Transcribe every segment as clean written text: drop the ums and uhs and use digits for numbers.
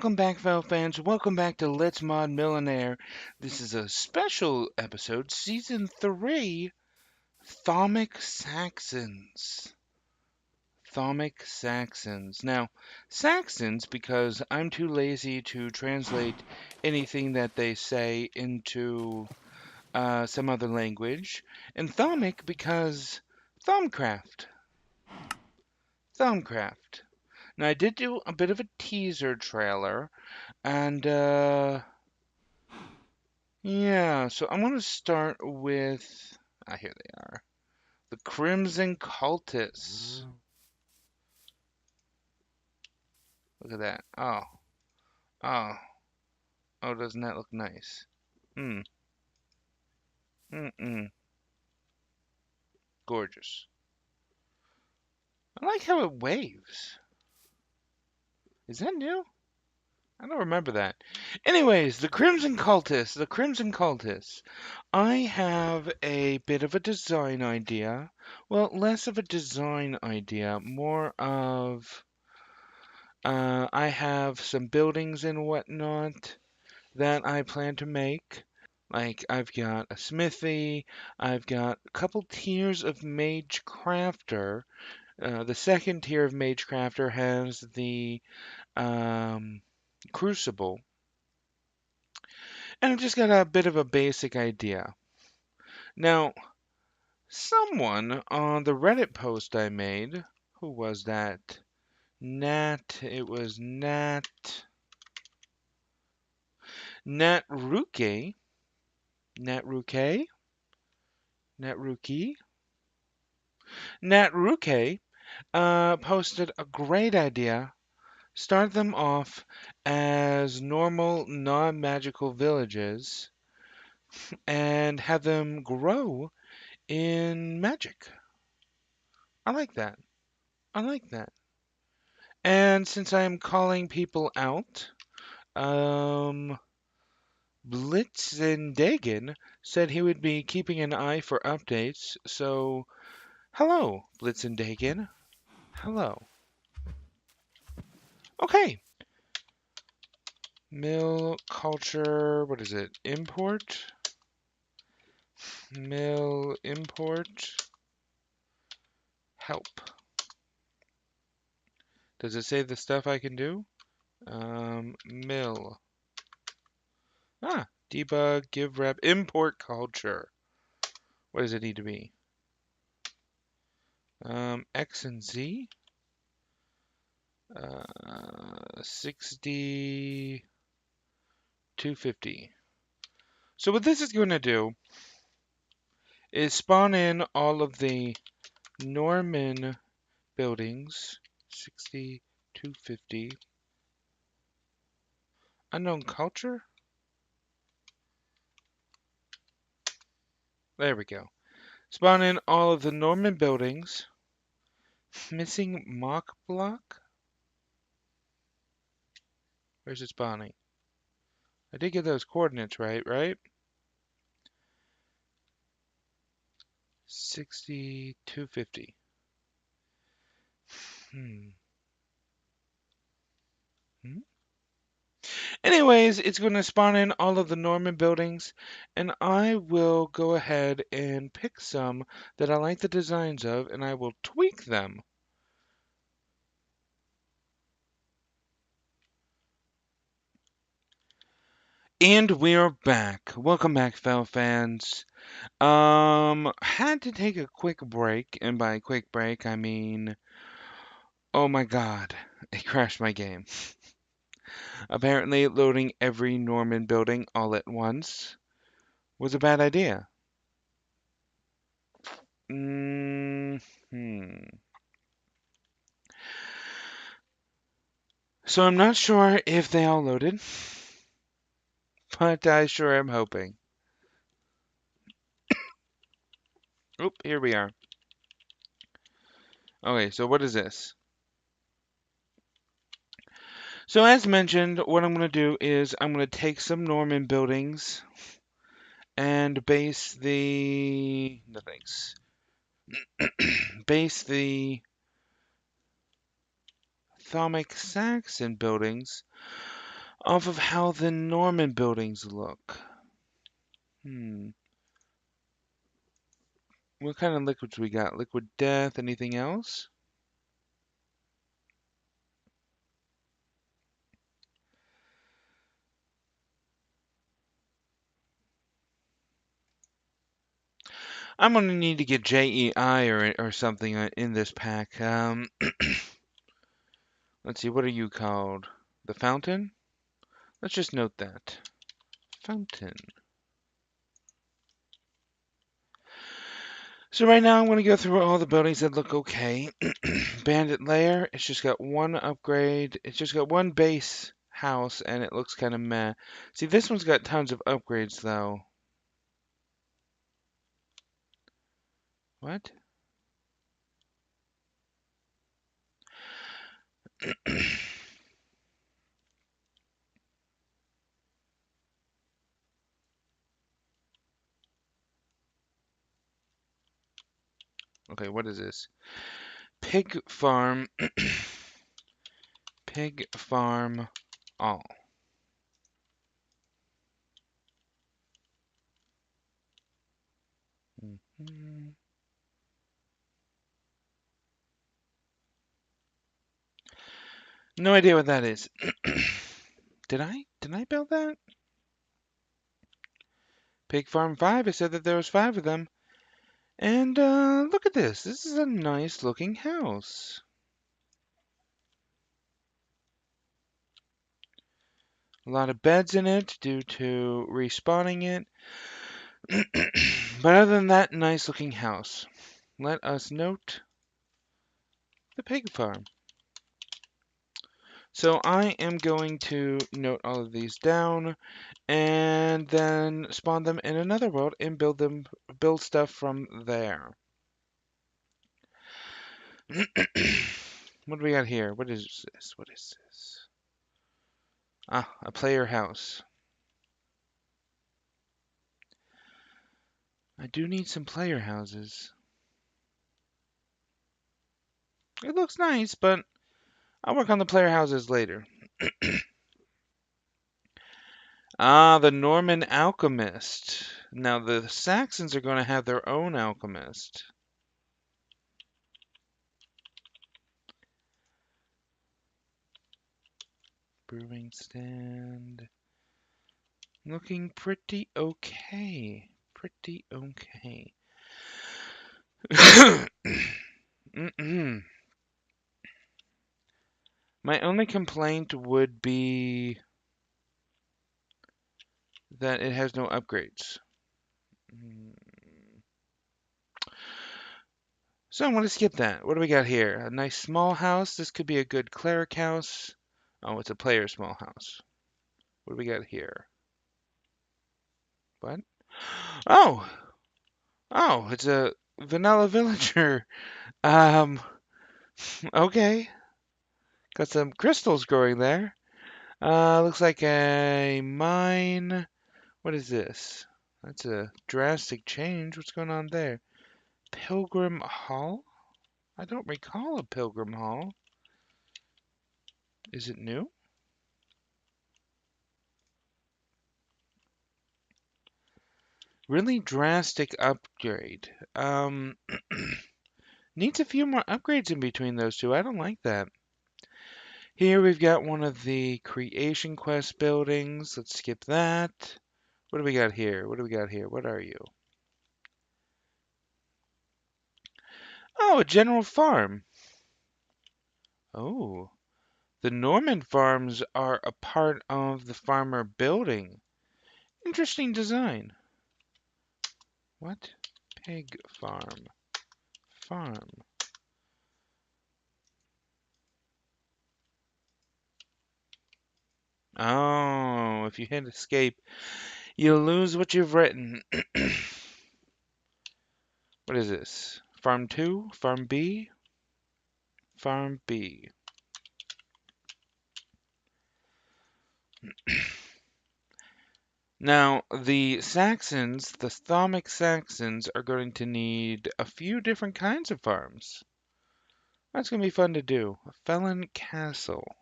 Welcome back, fellow fans. Welcome back to Let's Mod Millenaire. This is a special episode, Season 3, Thaumic Saxons. Thaumic Saxons. Now, Saxons, because I'm too lazy to translate anything that they say into some other language, and Thaumic because THAUMCRAFT. THAUMCRAFT. Now, I did do a bit of a teaser trailer, and yeah, so I'm going to start with, here they are, the Crimson Cultists. Look at that. Oh, oh, doesn't that look nice? Hmm, gorgeous. I like how it waves. Is that new? I don't remember that. Anyways, the Crimson Cultists, the Crimson Cultists. I have a bit of a design idea. Well, less of a design idea, more of I have some buildings and whatnot that I plan to make. Like, I've got a smithy, I've got a couple tiers of Mage Crafter. The second tier of Mage Crafter has the Crucible. And I've just got a bit of a basic idea. Now, someone on the Reddit post I made, who was that? It was Natruke, Natruke, Natruki, Natruke, posted a great idea. Start them off as normal, non-magical villages and have them grow in magic. I like that. I like that. And since I am calling people out, um, Blitzendagen said he would be keeping an eye for updates. So, hello, Blitzendagen. Hello. Okay. Mill culture, what is it? Import? Mill import. Help. Does it say the stuff I can do? Mill. Debug, give rep, import culture. What does it need to be? X and Z. 60, 250. So what this is going to do is spawn in all of the Norman buildings. 60, 250. Unknown culture? There we go. Spawn in all of the Norman buildings. Missing mock block? Where's it spawning? I did get those coordinates right? 60, 250. Hmm. Anyways, it's going to spawn in all of the Norman buildings, and I will go ahead and pick some that I like the designs of, and I will tweak them. And we're back. Welcome back, fellow fans. Had to take a quick break, and by quick break, I mean, oh my god, it crashed my game. Apparently, loading every Norman building all at once was a bad idea. Hmm. So I'm not sure if they all loaded, but I sure am hoping. Oop, here we are. Okay, so what is this? So as mentioned, what I'm going to do is I'm going to take some Norman buildings and base the... No thanks. Base the Thaumic Saxon buildings off of how the Norman buildings look. What kind of liquids we got? Liquid death, anything else? I'm gonna need to get JEI or something in this pack. Let's see, what are you called? The fountain? Let's just note that. Fountain. So right now I'm going to go through all the buildings that look okay. Bandit Lair, it's just got one upgrade. It's just got one base house, and it looks kind of meh. See, this one's got tons of upgrades, though. What? Okay, what is this? Pig farm. Pig farm all. Mhm. No idea what that is. Did I build that? Pig Farm 5, I said that there was 5 of them. And look at this. This is a nice looking house. A lot of beds in it due to respawning it. But other than that, nice looking house. Let us note the pig farm. So I am going to note all of these down and then spawn them in another world and build stuff from there. What do we got here? What is this? What is this? Ah, a player house. I do need some player houses. It looks nice, but I'll work on the player houses later. Ah, the Norman alchemist. Now the Saxons are going to have their own alchemist. Brewing stand. Looking pretty okay. Pretty okay. My only complaint would be that it has no upgrades. So I'm going to skip that. What do we got here? A nice small house. This could be a good cleric house. Oh, it's a player small house. What do we got here? What? Oh! Oh, it's a vanilla villager. Um, okay. Got some crystals growing there. Looks like a mine. What is this? That's a drastic change. What's going on there? Pilgrim Hall? I don't recall a Pilgrim Hall. Is it new? Really drastic upgrade. Needs a few more upgrades in between those two. I don't like that. Here we've got one of the creation quest buildings. Let's skip that. What do we got here? What do we got here? What are you? Oh, a general farm. Oh, the Norman farms are a part of the farmer building. Interesting design. What? Pig farm. Farm. Oh, if you hit escape, you lose what you've written. What is this? Farm 2? Farm B? Farm B. Now, the Saxons, the Thaumic Saxons, are going to need a few different kinds of farms. That's going to be fun to do. A Felon Castle.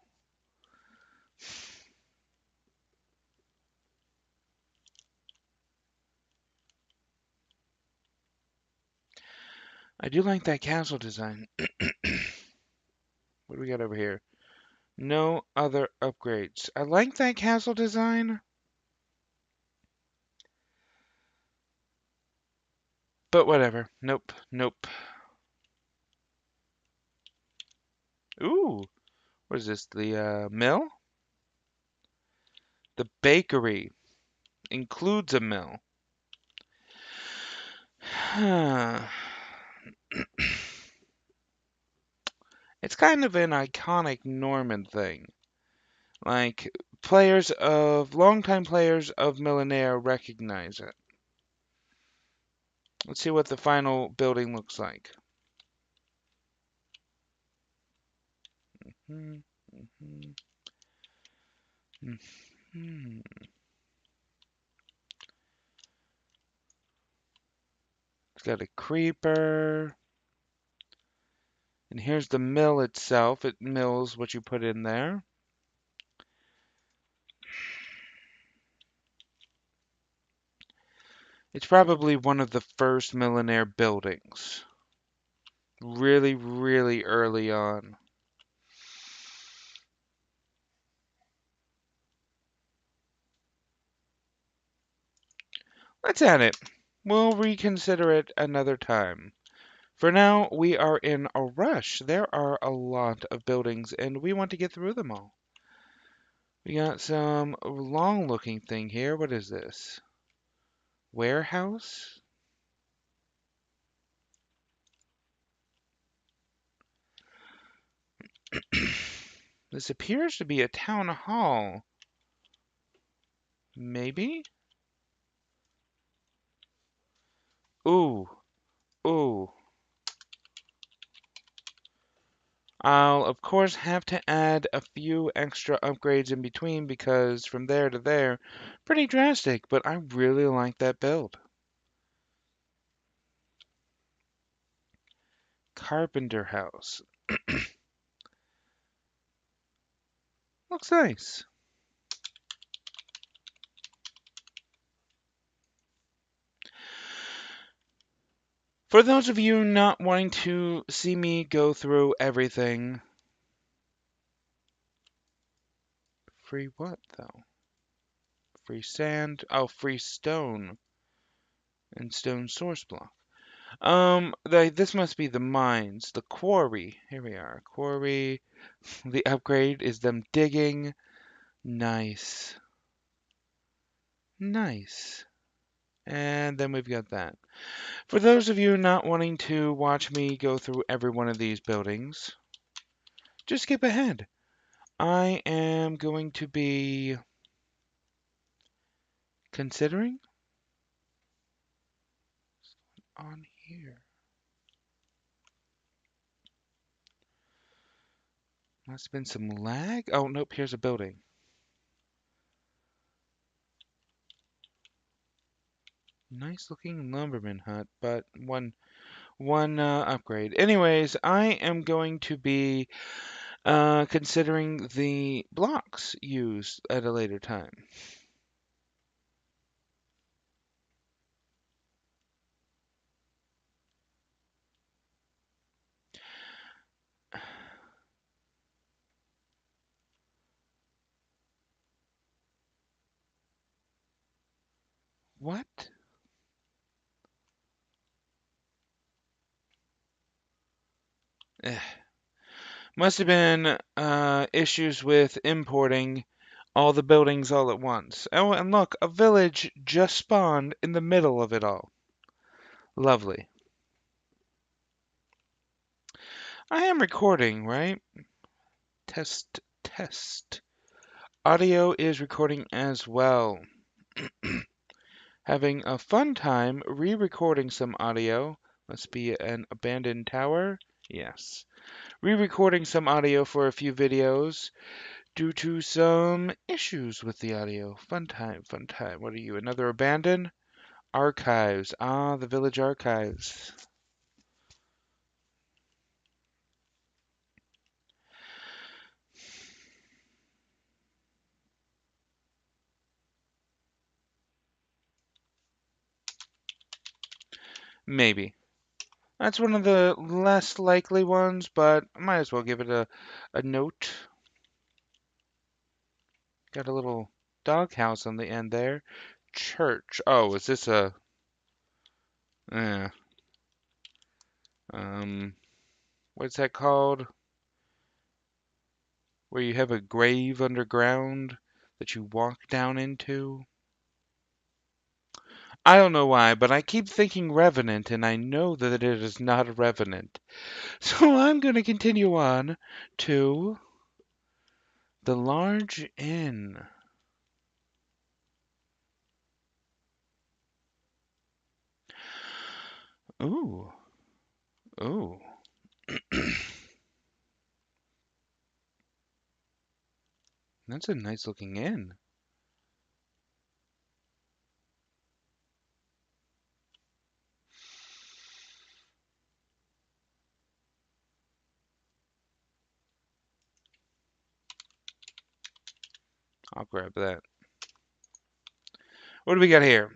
I do like that castle design. What do we got over here? No other upgrades. I like that castle design, but whatever. Nope, nope. Ooh, what is this? The mill? The bakery includes a mill. It's kind of an iconic Norman thing. Like, longtime players of Millenaire recognize it. Let's see what the final building looks like. Hmm, hmm, hmm. It's got a creeper. And here's the mill itself. It mills what you put in there. It's probably one of the first Millenaire buildings. Really, really early on. Let's add it. We'll reconsider it another time. For now, we are in a rush. There are a lot of buildings, and we want to get through them all. We got some long-looking thing here. What is this? Warehouse? This appears to be a town hall. Maybe? Ooh, ooh. I'll, of course, have to add a few extra upgrades in between because from there to there, pretty drastic, but I really like that build. Carpenter house. Looks nice. For those of you not wanting to see me go through everything, free what though? Free sand? Oh, free stone and stone source block. This must be the mines, the quarry. Here we are, quarry. The upgrade is them digging. Nice, nice. And then we've got that. For those of you not wanting to watch me go through every one of these buildings, just skip ahead. I am going to be considering on here. Must have been some lag. Oh, nope, here's a building. Nice looking lumberman hut, but one upgrade. Anyways, I am going to be considering the blocks used at a later time. What? Eh. Must have been issues with importing all the buildings all at once. Oh, and look, a village just spawned in the middle of it all. Lovely. I am recording, right? Test, test. Audio is recording as well. Having a fun time re-recording some audio. Must be an abandoned tower. Yes. Re-recording some audio for a few videos due to some issues with the audio. Fun time, fun time. What are you, another abandoned? Archives. Ah, the village archives. Maybe. That's one of the less likely ones, but I might as well give it a note. Got a little doghouse on the end there. Church. Oh, is this a... Eh, um, what's that called? Where you have a grave underground that you walk down into? I don't know why, but I keep thinking Revenant, and I know that it is not a Revenant. So I'm going to continue on to the large inn. Ooh, ooh. That's a nice looking inn. I'll grab that. What do we got here?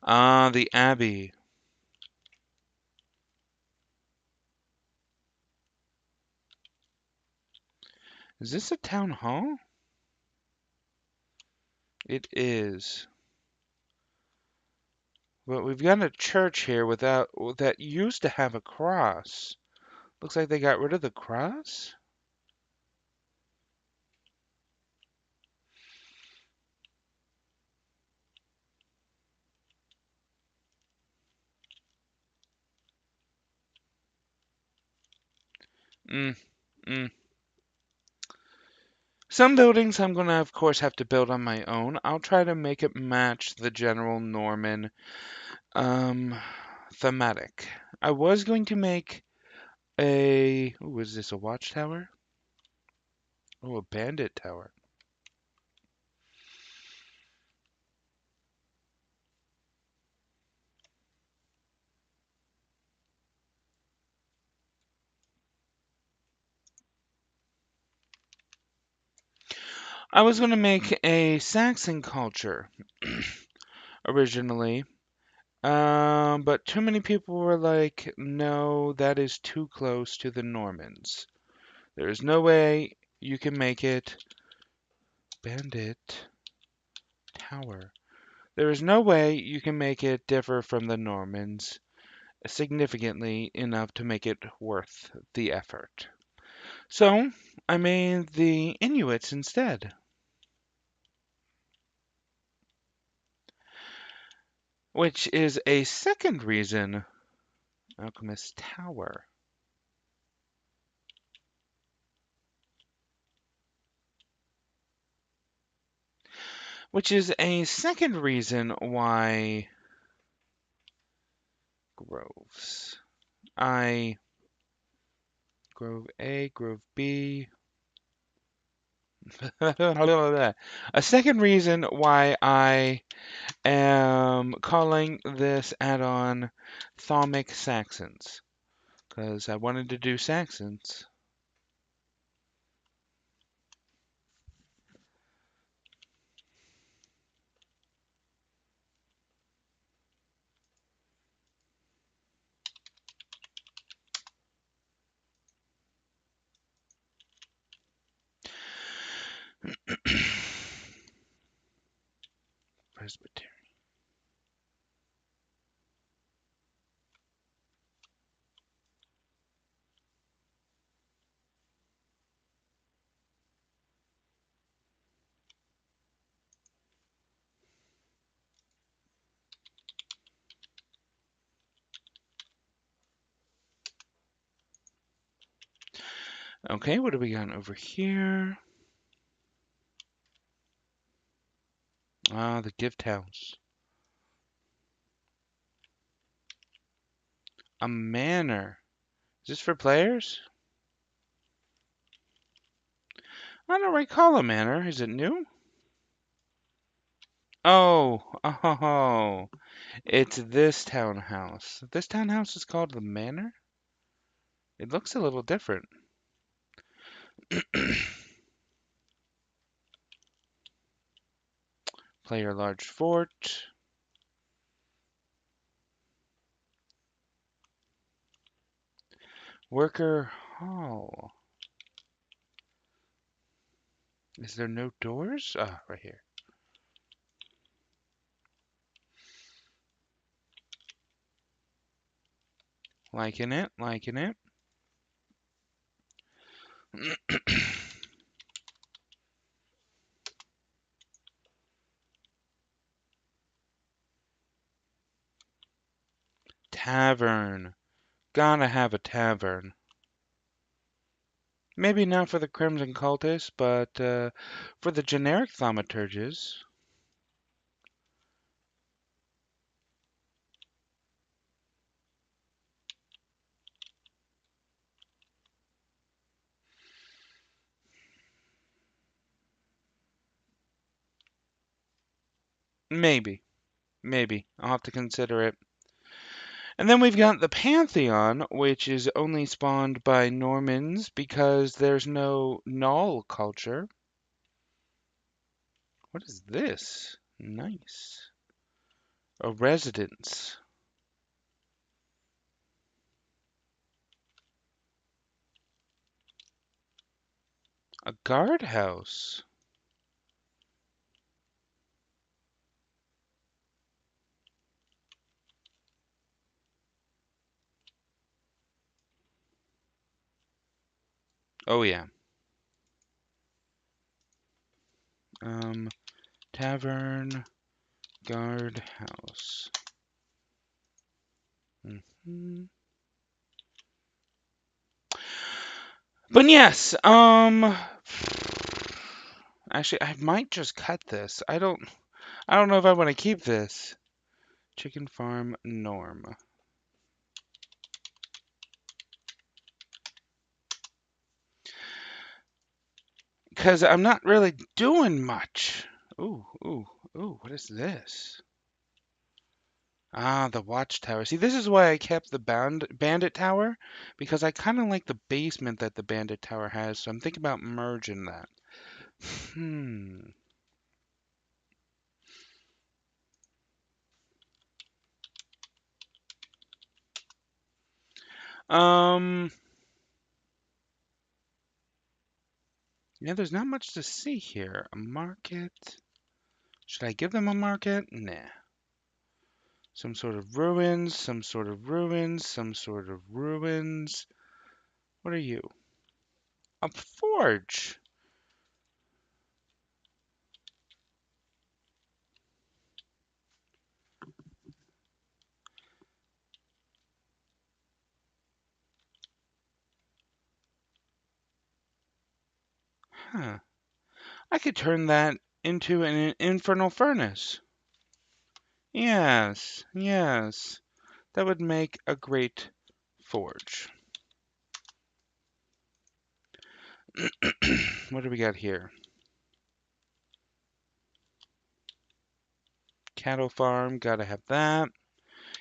The Abbey. Is this a town hall? It is. But we've got a church here that used to have a cross. Looks like they got rid of the cross. Mm, mm. Some buildings I'm gonna, of course, have to build on my own. I'll try to make it match the general Norman um, thematic. I was going to make a... Ooh, is this a watchtower? Oh, a bandit tower. I was going to make a Saxon culture originally, but too many people were like, no, that is too close to the Normans. There is no way you can make it bandit tower. There is no way you can make it differ from the Normans significantly enough to make it worth the effort. So I made the Inuits instead, which is a second reason Alchemist Tower. Which is a second reason why groves. I Grove A, Grove B. A second reason why I am calling this add-on Thaumic Saxons, because I wanted to do Saxons. Presbyterian. Okay, what do we got over here? Ah, the gift house. A manor. Is this for players? I don't recall a manor. Is it new? Oh, oh, it's this townhouse. This townhouse is called the manor? It looks a little different. Player large fort. Worker hall. Is there no doors? Ah, right here. Liking it, liking it. Tavern. Gotta have a tavern. Maybe not for the Crimson Cultists, but for the generic thaumaturges. Maybe. Maybe. I'll have to consider it. And then we've got the Pantheon, which is only spawned by Normans because there's no Null culture. What is this? Nice. A residence. A guardhouse. Oh, yeah. Tavern, guardhouse. But yes, actually, I might just cut this. I don't know if I want to keep this. Chicken farm norm. Because I'm not really doing much. Ooh, ooh, ooh, what is this? Ah, the watchtower. See, this is why I kept the bandit tower, because I kind of like the basement that the bandit tower has, so I'm thinking about merging that. Hmm. Um, yeah, there's not much to see here. A market. Should I give them a market? Nah. Some sort of ruins, some sort of ruins, some sort of ruins. What are you? A forge. Huh. I could turn that into an infernal furnace. Yes, yes. That would make a great forge. What do we got here? Cattle farm, gotta have that.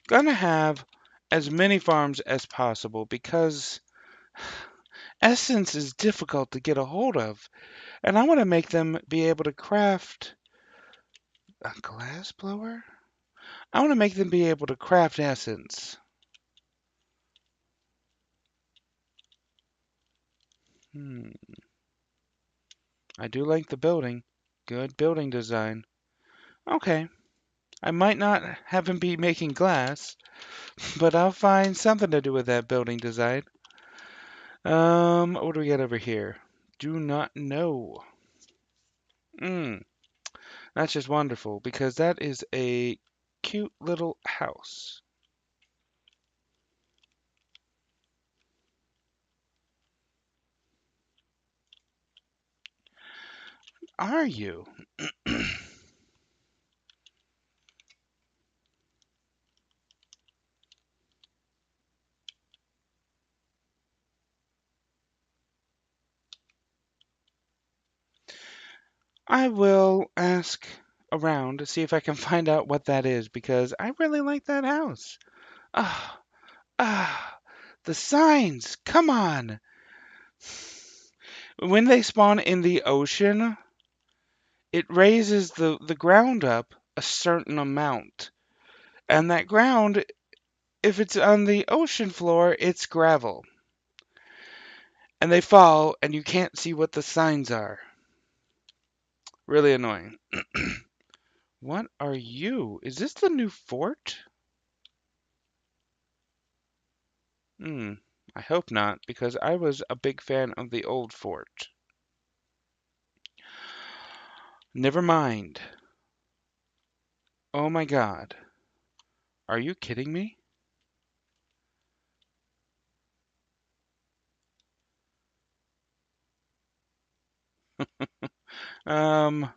Gonna have as many farms as possible because essence is difficult to get a hold of. And I want to make them be able to craft a glass blower? I want to make them be able to craft essence. I do like the building. Good building design. Okay. I might not have him be making glass, but I'll find something to do with that building design. What do we got over here? Do not know. That's just wonderful because that is a cute little house. Are you? I will ask around to see if I can find out what that is because I really like that house. Ah, the signs. Come on. When they spawn in the ocean, it raises the ground up a certain amount. And that ground, if it's on the ocean floor, it's gravel. and they fall, and you can't see what the signs are. Really annoying. What are you? Is this the new fort? Hmm. I hope not, because I was a big fan of the old fort. Never mind. Oh my God. Are you kidding me? Um,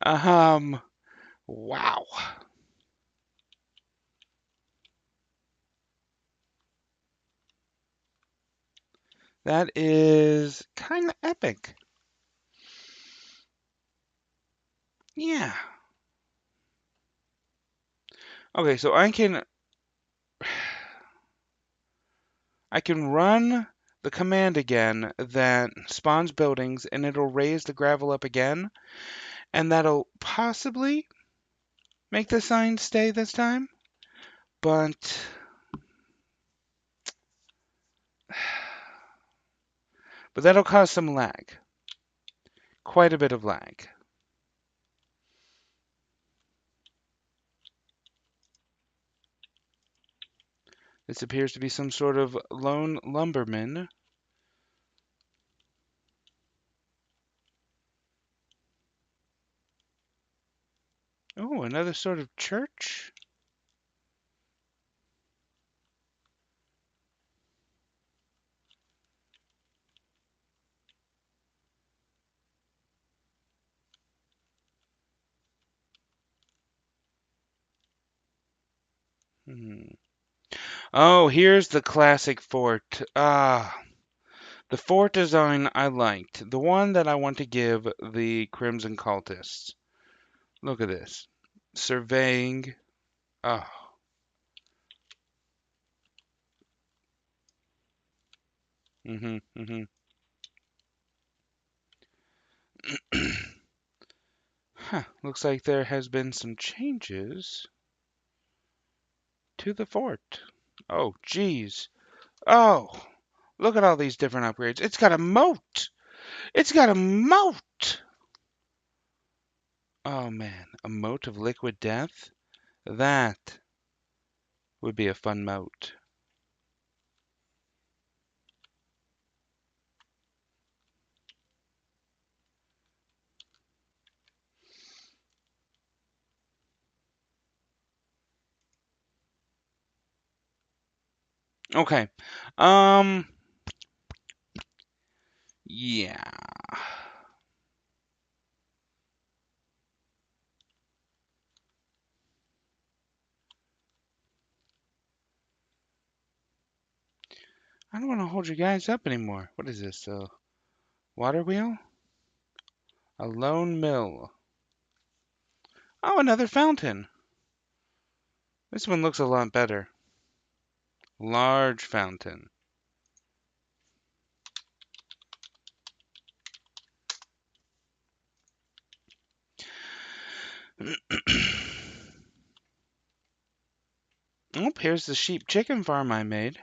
um, wow. That is kind of epic. Yeah. Okay, so I can run the command again that spawns buildings and it'll raise the gravel up again, and that'll possibly make the sign stay this time, but that'll cause some lag. Quite a bit of lag. This appears to be some sort of lone lumberman. Oh, another sort of church? Hmm. Oh, here's the classic fort. Ah, the fort design I liked. The one that I want to give the Crimson Cultists. Look at this. Surveying. Oh. Mm-hmm, mm-hmm. Huh. Looks like there has been some changes to the fort. Oh, geez. Oh, look at all these different upgrades. It's got a moat. It's got a moat. Oh, man. A moat of liquid death? That would be a fun moat. Okay. Um, yeah. I don't want to hold you guys up anymore. What is this? A water wheel? A lone mill. Oh, another fountain. This one looks a lot better. Large fountain. Oh, here's the sheep chicken farm I made.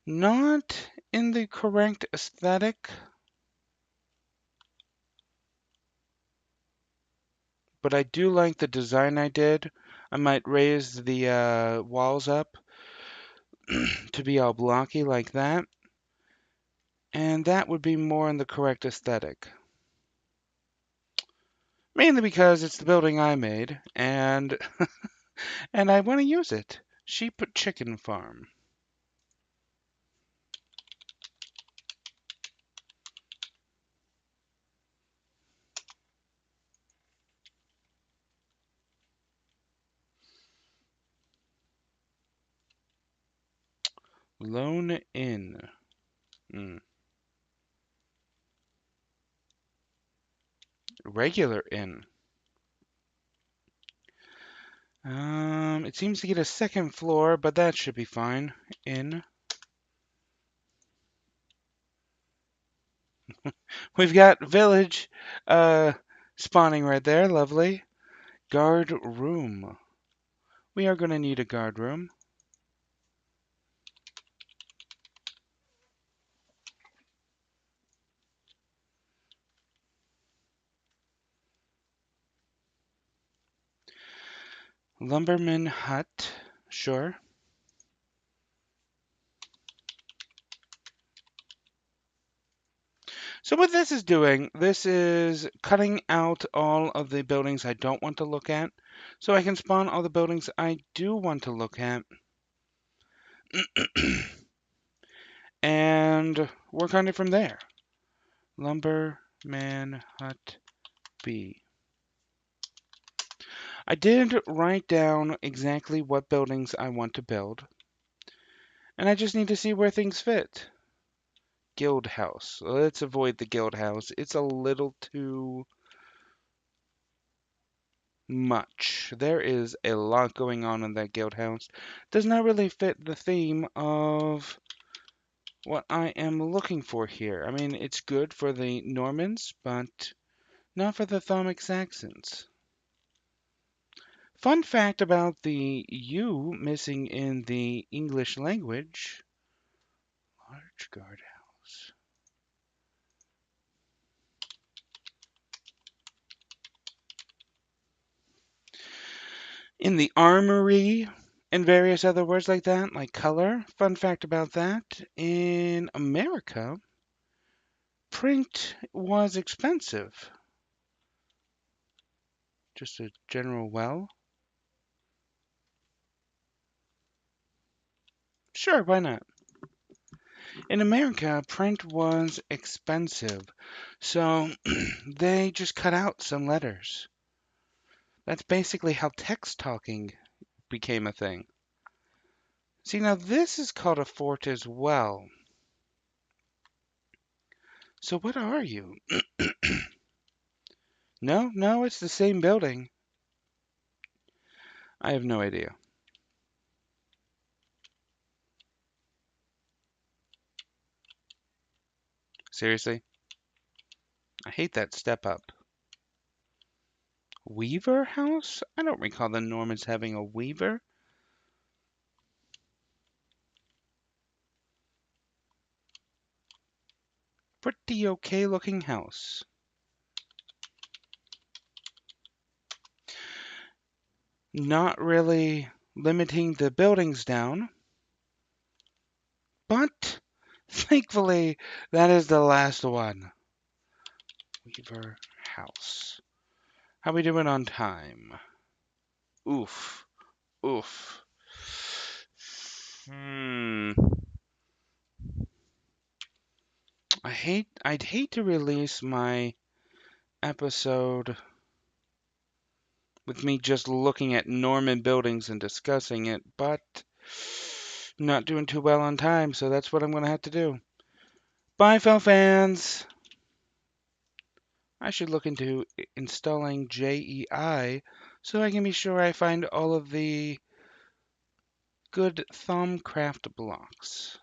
Not in the correct aesthetic, but I do like the design I did. I might raise the walls up to be all blocky like that, and that would be more in the correct aesthetic. Mainly because it's the building I made, and and I want to use it. Sheep chicken farm. Lone inn. Mm. Regular inn. It seems to get a second floor, but that should be fine. Inn. We've got village spawning right there. Lovely. Guard room. We are going to need a guard room. Lumberman hut. Sure. So what this is doing, this is cutting out all of the buildings I don't want to look at, so I can spawn all the buildings I do want to look at, and work on it from there. Lumberman hut B. I did write down exactly what buildings I want to build, and I just need to see where things fit. Guild house. Let's avoid the guild house. It's a little too much. There is a lot going on in that guild house. Does not really fit the theme of what I am looking for here. I mean, it's good for the Normans, but not for the Thaumic Saxons. Fun fact about the U missing in the English language. Large guardhouse. In the armory and various other words like that, like color. Fun fact about that. In America, print was expensive. Just a general well. Sure, why not? In America, print was expensive, so they just cut out some letters. That's basically how text talking became a thing. See, now this is called a fort as well. So what are you? No, it's the same building. I have no idea. Seriously? I hate that step up. Weaver house? I don't recall the Normans having a weaver. Pretty okay looking house. Not really limiting the buildings down, but thankfully that is the last one. Weaver house. How we doing on time? Oof. Oof. Hmm. I'd hate to release my episode with me just looking at Norman buildings and discussing it, but not doing too well on time, so that's what I'm going to have to do. Bye, fellow fans! I should look into installing JEI so I can be sure I find all of the good THAUMCRAFT blocks.